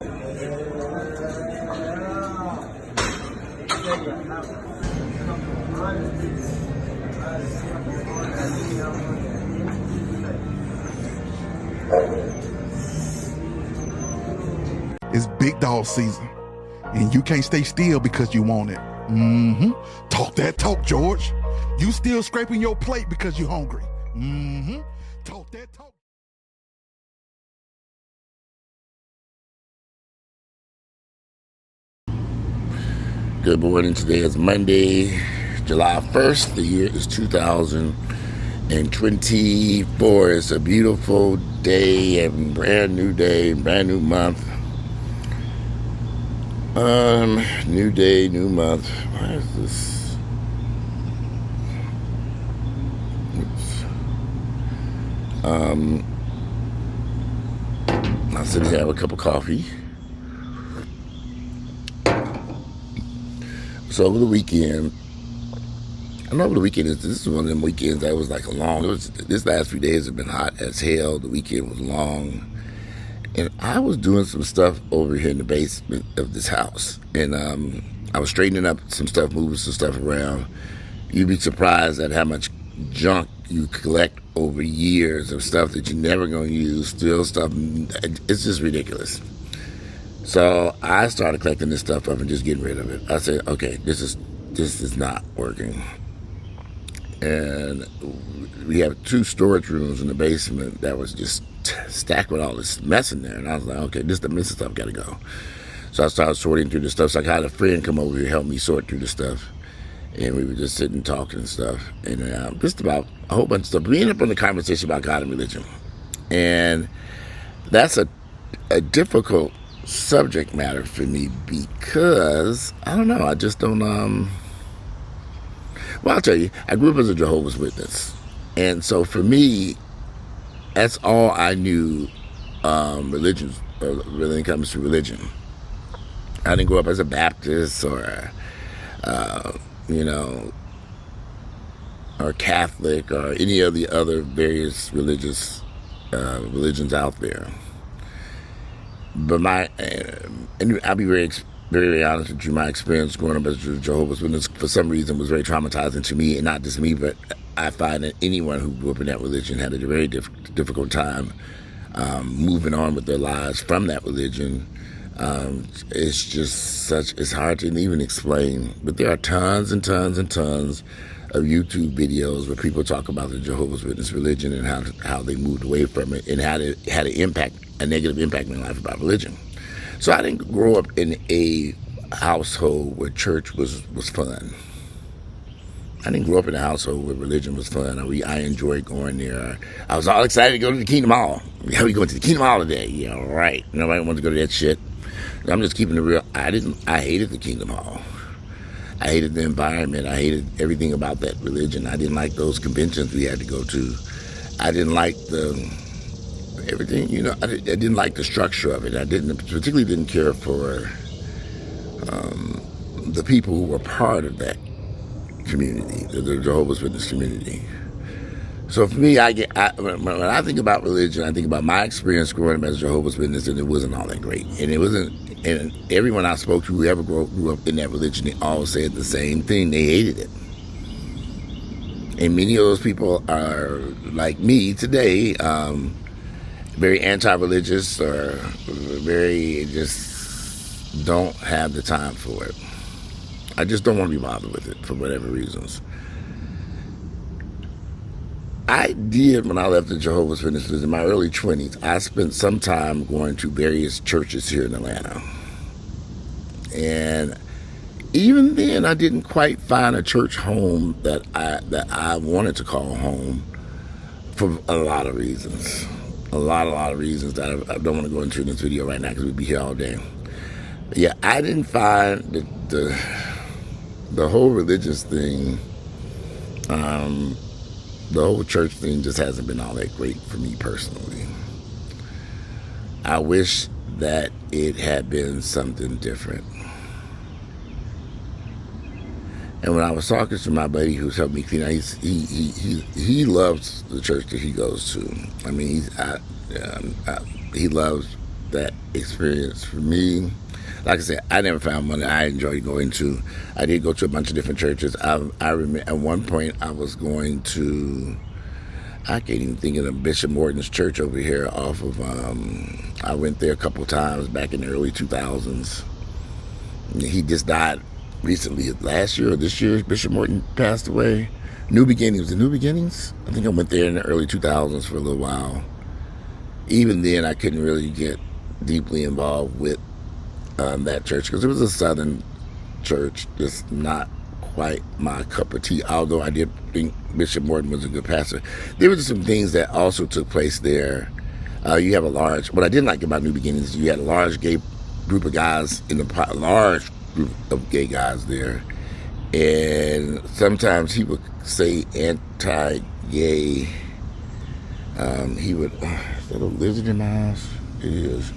It's big dog season, and you can't stay still because you want it. Talk that talk, George. You still scraping your plate because you're hungry. Talk that talk. Good morning. Today is Monday, July 1st. The year is 2024. It's a beautiful day and brand new day, brand new month. New day, new month. Why is this? Oops. I'll sit here, have a cup of coffee. So over the weekend, this is one of them weekends that was like this last few days have been hot as hell. The weekend was long. And I was doing some stuff over here in the basement of this house. And I was straightening up some stuff, moving some stuff around. You'd be surprised at how much junk you collect over years of stuff that you're never going to use, still stuff. It's just ridiculous. So I started collecting this stuff up and just getting rid of it. I said, okay, this is not working. And we have 2 storage rooms in the basement that was just stacked with all this mess in there. And I was like, okay, this stuff got to go. So I started sorting through the stuff. So I had a friend come over here and help me sort through the stuff. And we were just sitting talking and stuff. And just about a whole bunch of stuff. We ended up on the conversation about God and religion. And that's a difficult subject matter for me because, I don't know, I just don't, well, I'll tell you, I grew up as a Jehovah's Witness. And so for me, that's all I knew when it comes to religion. I didn't grow up as a Baptist or Catholic or any of the other various religions out there. But and I'll be very, very honest with you, my experience growing up as a Jehovah's Witness for some reason was very traumatizing to me, and not just me, but I find that anyone who grew up in that religion had a very difficult time moving on with their lives from that religion. It's hard to even explain, but there are tons and tons and tons of YouTube videos where people talk about the Jehovah's Witness religion and how they moved away from it and how it had a negative impact in their life about religion. So I didn't grow up in a household where church was fun. I didn't grow up in a household where religion was fun. I enjoyed going there. I was all excited to go to the Kingdom Hall. Yeah, we going to the Kingdom Hall today. Yeah, all right. Nobody wanted to go to that shit. I'm just keeping it real. I hated the Kingdom Hall. I hated the environment. I hated everything about that religion. I didn't like those conventions we had to go to. I didn't like everything, I didn't like the structure of it. I particularly didn't care for the people who were part of that community, the Jehovah's Witness community. So for me, when I think about religion, I think about my experience growing up as a Jehovah's Witness, and it wasn't all that great. And everyone I spoke to who ever grew up in that religion, they all said the same thing. They hated it. And many of those people are like me today, very anti-religious or very just don't have the time for it. I just don't want to be bothered with it for whatever reasons. I did, when I left the Jehovah's Witnesses in my early 20s, I spent some time going to various churches here in Atlanta. And even then, I didn't quite find a church home that I wanted to call home for a lot of reasons. A lot of reasons that I don't want to go into in this video right now because we'd be here all day. But yeah, I didn't find the whole religious thing, the whole church thing just hasn't been all that great for me personally. I wish that it had been something different. And when I was talking to my buddy who's helped me clean out, he loves the church that he goes to. I mean, he loves that experience for me. Like I said, I never found one that I enjoyed going to. I did go to a bunch of different churches. I remember at one point I was going to, I can't even think of the Bishop Morton's church over here off of, I went there a couple of times back in the early 2000s. He just died recently, last year or this year. Bishop Morton passed away. New Beginnings. The New Beginnings? I think I went there in the early 2000s for a little while. Even then, I couldn't really get deeply involved with that church because it was a southern church, just not quite my cup of tea, although I did think Bishop Morton was a good pastor. There were some things that also took place there. You have a large, what I didn't like about New Beginnings, you had a large gay group of guys, a large group of gay guys there, and sometimes he would say anti-gay, he would, is that a lizard in my house? It is.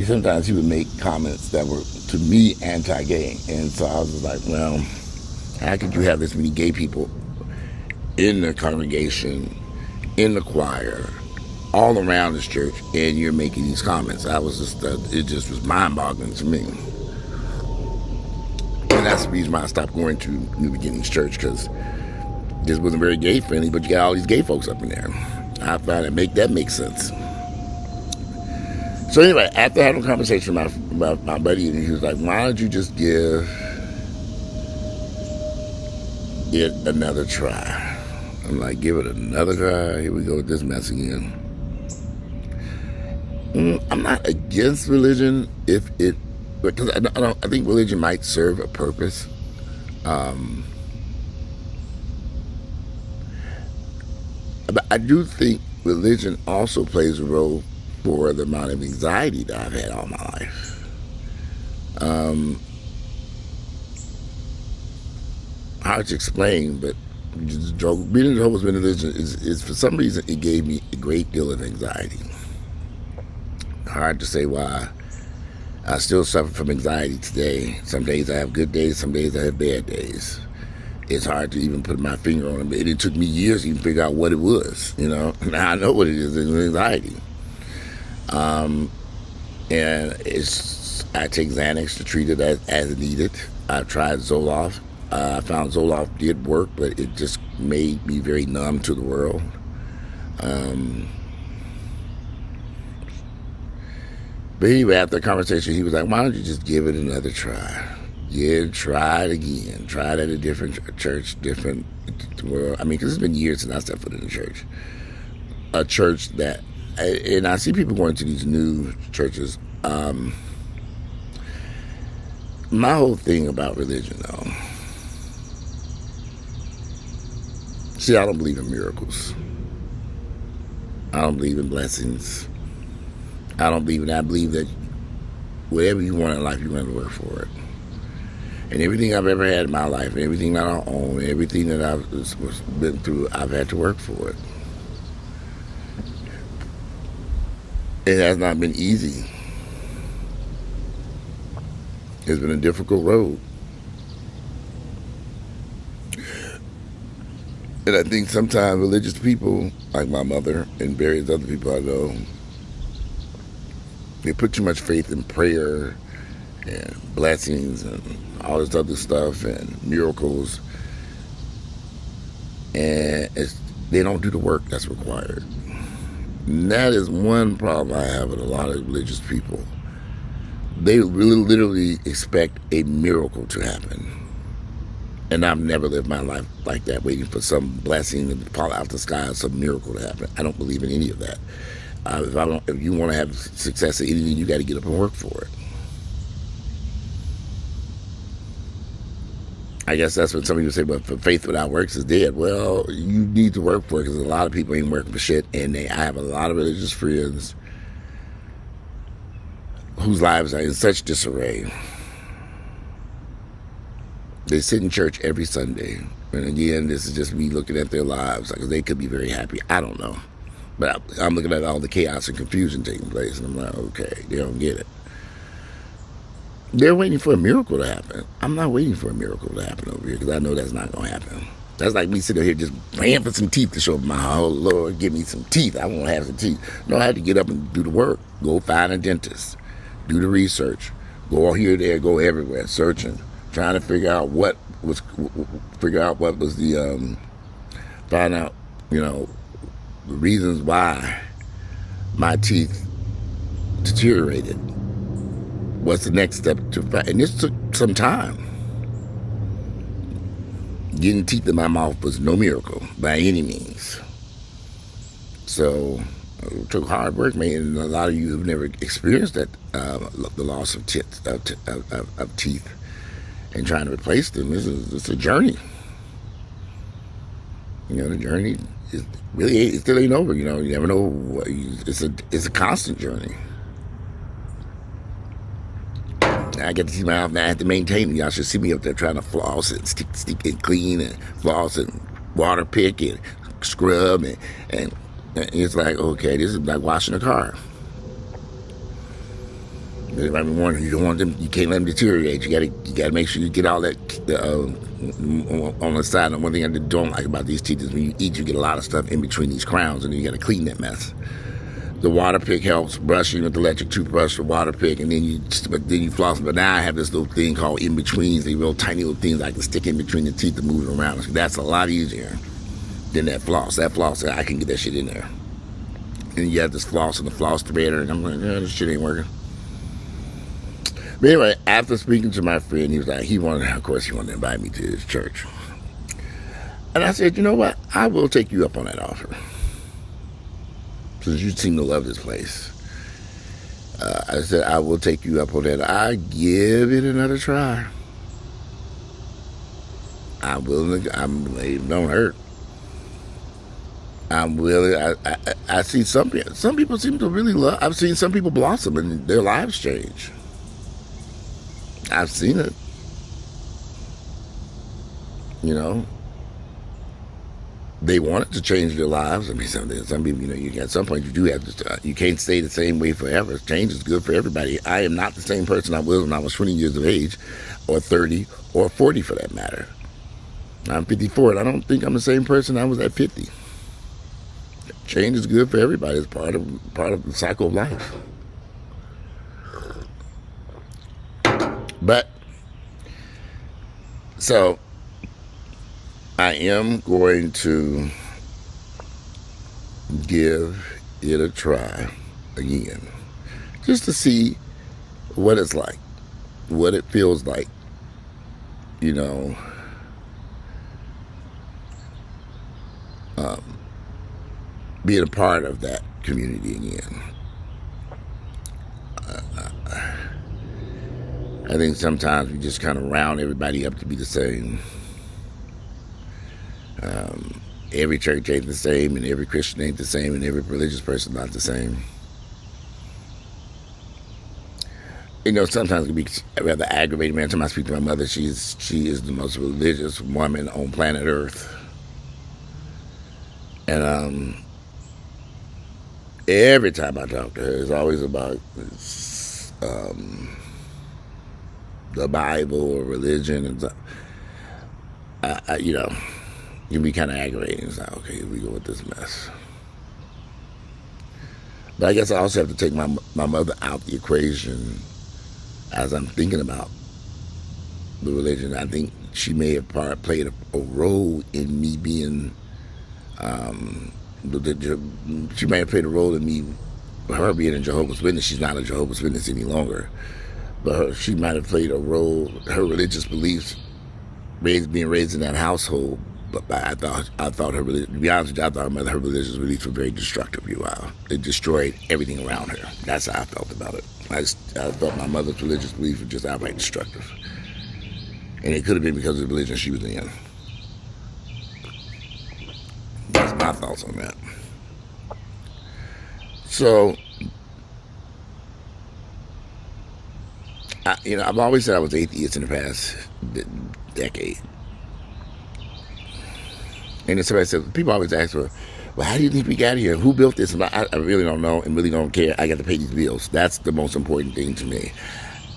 Sometimes he would make comments that were, to me, anti-gay. And so I was just like, well, how could you have this many gay people in the congregation, in the choir, all around this church, and you're making these comments? I was just, it just was mind-boggling to me. And that's the reason why I stopped going to New Beginnings Church, because this wasn't very gay-friendly, but you got all these gay folks up in there. I found that make sense. So anyway, after having a conversation with my buddy, and he was like, why don't you just give it another try? I'm like, give it another try? Here we go with this mess again. I'm not against religion because I think religion might serve a purpose. But I do think religion also plays a role for the amount of anxiety that I've had all my life. Hard to explain, but being in Jehovah's Witness is for some reason it gave me a great deal of anxiety. Hard to say why. I still suffer from anxiety today. Some days I have good days, some days I have bad days. It's hard to even put my finger on it. It took me years to even figure out what it was. Now I know what it is. It's anxiety. And I take Xanax to treat it as needed. I've tried Zoloft. I found Zoloft did work, but it just made me very numb to the world. But anyway, after the conversation, he was like, why don't you just give it another try? Yeah, try it again. Try it at a different church, different world. I mean, because it's been years since I stepped foot in a church. A church that, and I see people going to these new churches. My whole thing about religion, though, see, I don't believe in miracles. I don't believe in blessings. I believe that whatever you want in life, you're going to work for it. And everything I've ever had in my life, everything that I own, everything that I've been through, I've had to work for it. It has not been easy. It's been a difficult road. And I think sometimes religious people, like my mother and various other people I know, they put too much faith in prayer and blessings and all this other stuff and miracles. And they don't do the work that's required. And that is one problem I have with a lot of religious people. They really literally expect a miracle to happen. And I've never lived my life like that, waiting for some blessing to fall out the sky or some miracle to happen. I don't believe in any of that. If you want to have success at anything, you got to get up and work for it. I guess that's what some people say, but faith without works is dead. Well, you need to work for it because a lot of people ain't working for shit. And I have a lot of religious friends whose lives are in such disarray. They sit in church every Sunday. And again, this is just me looking at their lives. Like, they could be very happy. I don't know. But I'm looking at all the chaos and confusion taking place, and I'm like, okay, they don't get it. They're waiting for a miracle to happen. I'm not waiting for a miracle to happen over here because I know that's not going to happen. That's like me sitting here just praying for some teeth to show up. My, oh, Lord, give me some teeth. I want to have some teeth. No, I had to get up and do the work. Go find a dentist. Do the research. Go here, there, go everywhere, searching, trying to figure out what was the find out, the reasons why my teeth deteriorated. What's the next step to find? And this took some time. Getting teeth in my mouth was no miracle by any means. So it took hard work, man. And a lot of you have never experienced that, the loss of teeth and trying to replace them. It's a journey. The journey is really, it still ain't over. You never know. It's a constant journey. I get to see my mouth now. I have to maintain it. Y'all should see me up there trying to floss and stick and clean and floss and water pick and scrub and it's like, okay, this is like washing a car. Everybody warning you don't want them. You can't let them deteriorate. You gotta make sure you get all that on the side. And one thing I don't like about these teeth is when you eat, you get a lot of stuff in between these crowns, and then you gotta clean that mess. The water pick helps, brushing with the electric toothbrush, the water pick, and then you floss. But now I have this little thing called in-betweens, these real tiny little things I can stick in between the teeth and move it around. That's a lot easier than that floss. That floss, I can get that shit in there. And you have this floss and the floss threader, and I'm like, this shit ain't working. But anyway, after speaking to my friend, he was like, he wanted to invite me to his church. And I said, you know what? I will take you up on that offer. Since you seem to love this place. I said, I will take you up on that. I give it another try. I'm willing. It don't hurt. I'm willing. I see some people seem to really love. I've seen some people blossom and their lives change. I've seen it. They wanted to change their lives. I mean, some people, at some point you do have to. You can't stay the same way forever. Change is good for everybody. I am not the same person I was when I was 20 years of age, or 30, or 40 for that matter. I'm 54, and I don't think I'm the same person I was at 50. Change is good for everybody. It's part of the cycle of life. But so I am going to give it a try again, just to see what it's like, what it feels like, being a part of that community again. I think sometimes we just kind of round everybody up to be the same. Every church ain't the same, and every Christian ain't the same, and every religious person not the same. Sometimes it can be rather aggravating. Man, sometimes I speak to my mother. She is the most religious woman on planet Earth, and every time I talk to her, it's always about the Bible or religion, and stuff. It can be kind of aggravating. It's like, okay, here we go with this mess. But I guess I also have to take my mother out the equation as I'm thinking about the religion. I think she may have played a role in me being, she may have played a role in me, her being a Jehovah's Witness. She's not a Jehovah's Witness any longer. But she might have played a role, her religious beliefs, being raised in that household. But I thought her religion, to be honest with you, I thought her religious beliefs were very destructive for a while. It destroyed everything around her. That's how I felt about it. I thought my mother's religious beliefs were just outright destructive. And it could have been because of the religion she was in. That's my thoughts on that. So, I've always said I was atheist in the past decade. And then somebody said, people always ask, well, how do you think we got here? Who built this? And I really don't know and really don't care. I got to pay these bills. That's the most important thing to me.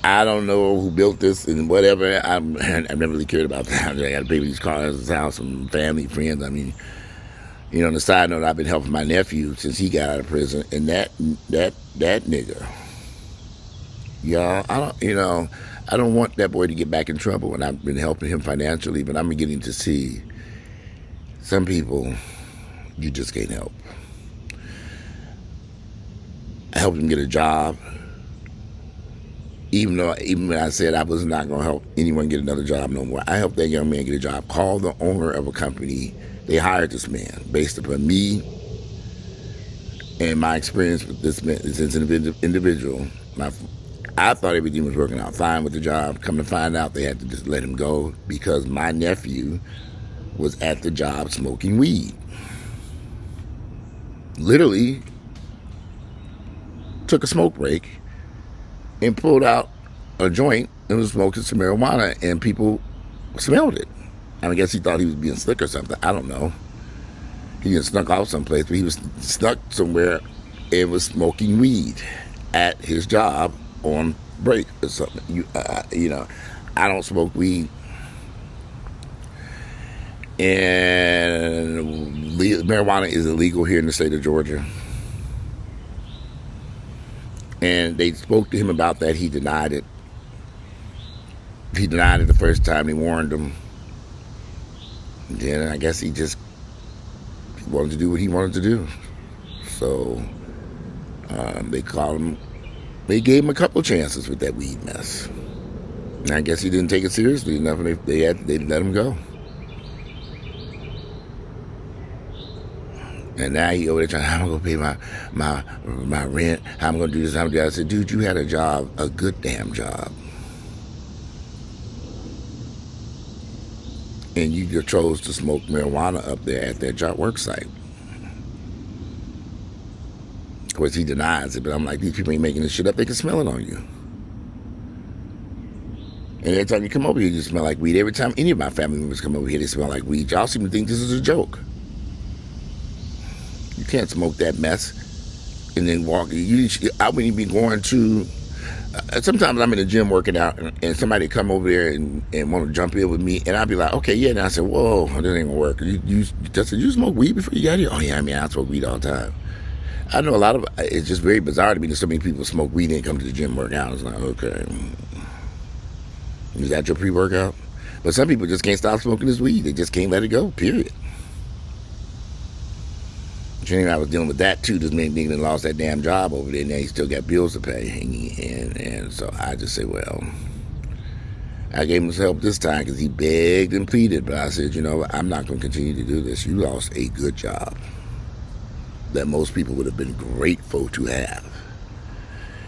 I don't know who built this and whatever. I've never really cared about that. I got to pay for these cars, this house, and family, friends. I mean, On the side note, I've been helping my nephew since he got out of prison, and that nigga, y'all, I don't want that boy to get back in trouble, and I've been helping him financially, but I'm beginning to see some people you just can't help. I helped him get a job, even when I said I was not going to help anyone get another job no more. I helped that young man get a job. Called the owner of a company. They hired this man based upon me and my experience with this individual. I thought everything was working out fine with the job. Come to find out, they had to just let him go because my nephew was at the job smoking weed. Literally took a smoke break and pulled out a joint and was smoking some marijuana, and people smelled it. I guess he thought he was being slick or something. I don't know. He didn't snuck off someplace, but he was stuck somewhere and was smoking weed at his job on break or something. I don't smoke weed. And marijuana is illegal here in the state of Georgia. And they spoke to him about that. He denied it. He denied it the first time. They warned him. Then I guess he wanted to do what he wanted to do. So they called him. They gave him a couple chances with that weed mess. And I guess he didn't take it seriously enough, and they let him go. And now he over there trying, how am I going to pay my rent? How am I going to do this? How am I going to do that? I said, dude, you had a job, a good damn job. And you just chose to smoke marijuana up there at that job work site. Of course, he denies it, but I'm like, these people ain't making this shit up. They can smell it on you. And every time you come over here, you smell like weed. Every time any of my family members come over here, they smell like weed. Y'all seem to think this is a joke. You can't smoke that mess and then walk. I wouldn't even be going to. Sometimes I'm in the gym working out, and somebody come over there and want to jump in with me, and I'd be like, okay, yeah. And I said, whoa, this ain't gonna work. You smoke weed before you got here? Oh yeah, I smoke weed all the time. I know a lot of. It's just very bizarre to me that so many people smoke weed and come to the gym work out. It's like, okay, is that your pre-workout? But some people just can't stop smoking this weed. They just can't let it go. Period. Anyway, I was dealing with that too. This man nigga lost that damn job over there. Now he still got bills to pay, and so I just said, well, I gave him some help this time because he begged and pleaded. But I said, I'm not going to continue to do this. You lost a good job that most people would have been grateful to have.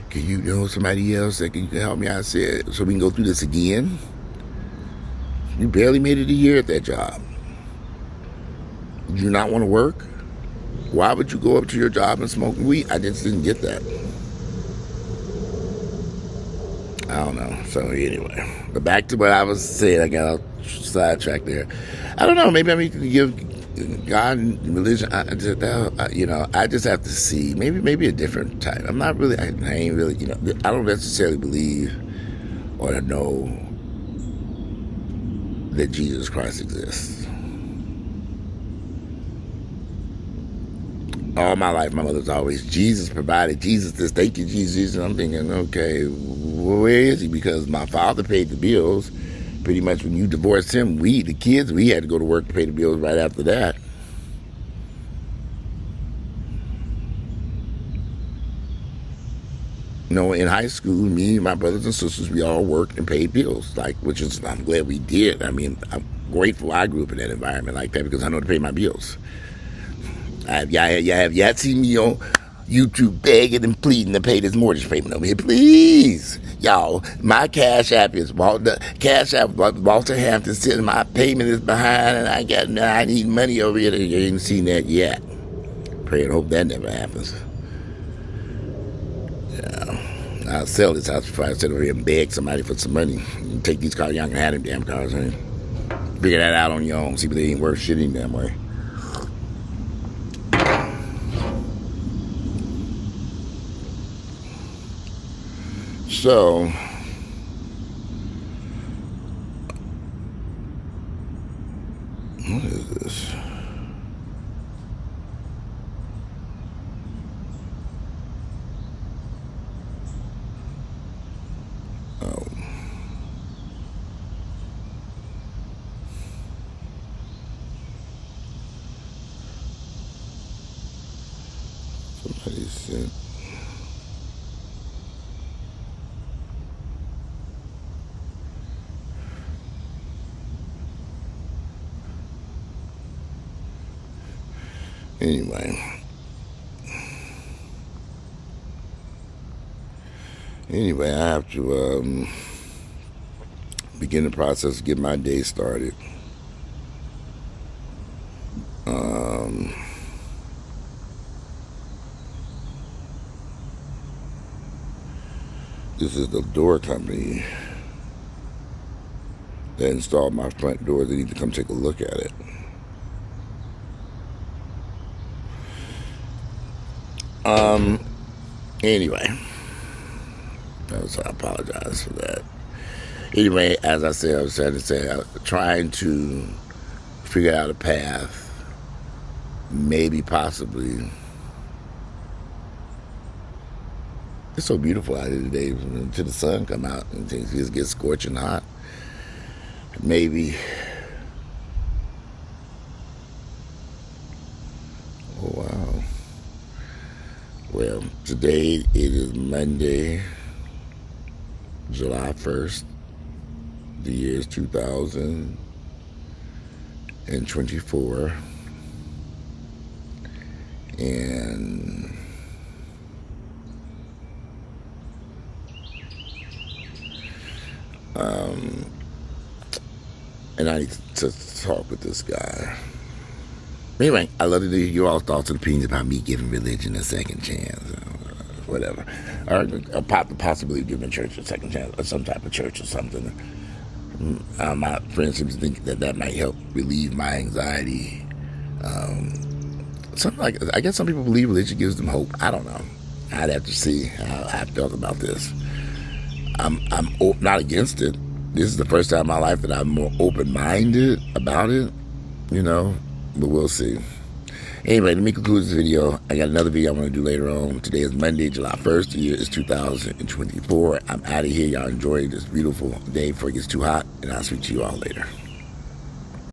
Can you know somebody else that can help me? I said, so we can go through this again. You barely made it a year at that job. Do you not want to work? Why would you go up to your job and smoke weed? I just didn't get that. I don't know. So anyway, but back to what I was saying. I got sidetracked there. I don't know. Maybe I need to give God and religion. I just have to see. Maybe a different type. I'm not really. I ain't really. I don't necessarily believe or know that Jesus Christ exists. All my life, my mother's always, Jesus provided, Jesus this, thank you, Jesus. And I'm thinking, okay, where is he? Because my father paid the bills. Pretty much when you divorced him, the kids, we had to go to work to pay the bills right after that. In high school, me and my brothers and sisters, we all worked and paid bills, which is, I'm glad we did. I mean, I'm grateful I grew up in that environment like that because I know to pay my bills. Y'all seen me on YouTube begging and pleading to pay this mortgage payment over here. Please, y'all, my Cash App is Walter Hampton. Said my payment is behind and I need money over here. You ain't seen that yet. Pray and hope that never happens. Yeah, I'll sell this house before I sit over here and beg somebody for some money. Take these cars, y'all can have them damn cars. Huh? Figure that out on your own. See if they ain't worth shit any damn way. So, what is this? Patient. Anyway, I have to begin the process of getting my day started. This is the door company that installed my front door. They need to come take a look at it. Anyway, I apologize for that. Anyway, as I said, I was trying to say, I'm trying to figure out a path, maybe, possibly. It's so beautiful out here today until the sun come out and things just get scorching hot. Maybe. Oh, wow. Well, today it is Monday, July 1st. The year is 2024. And I need to talk with this guy. Anyway, I love to hear your all thoughts and opinions about me giving religion a second chance, whatever, or the possibility of giving church a second chance, or some type of church or something. My friends seem to think that might help relieve my anxiety. I guess some people believe religion gives them hope. I don't know. I'd have to see how I felt about this. I'm not against it. This is the first time in my life that I'm more open-minded about it, but we'll see. Anyway, let me conclude this video. I got another video I want to do later on. Today is Monday, July 1st. The year is 2024. I'm out of here. Y'all enjoy this beautiful day before it gets too hot, and I'll speak to you all later.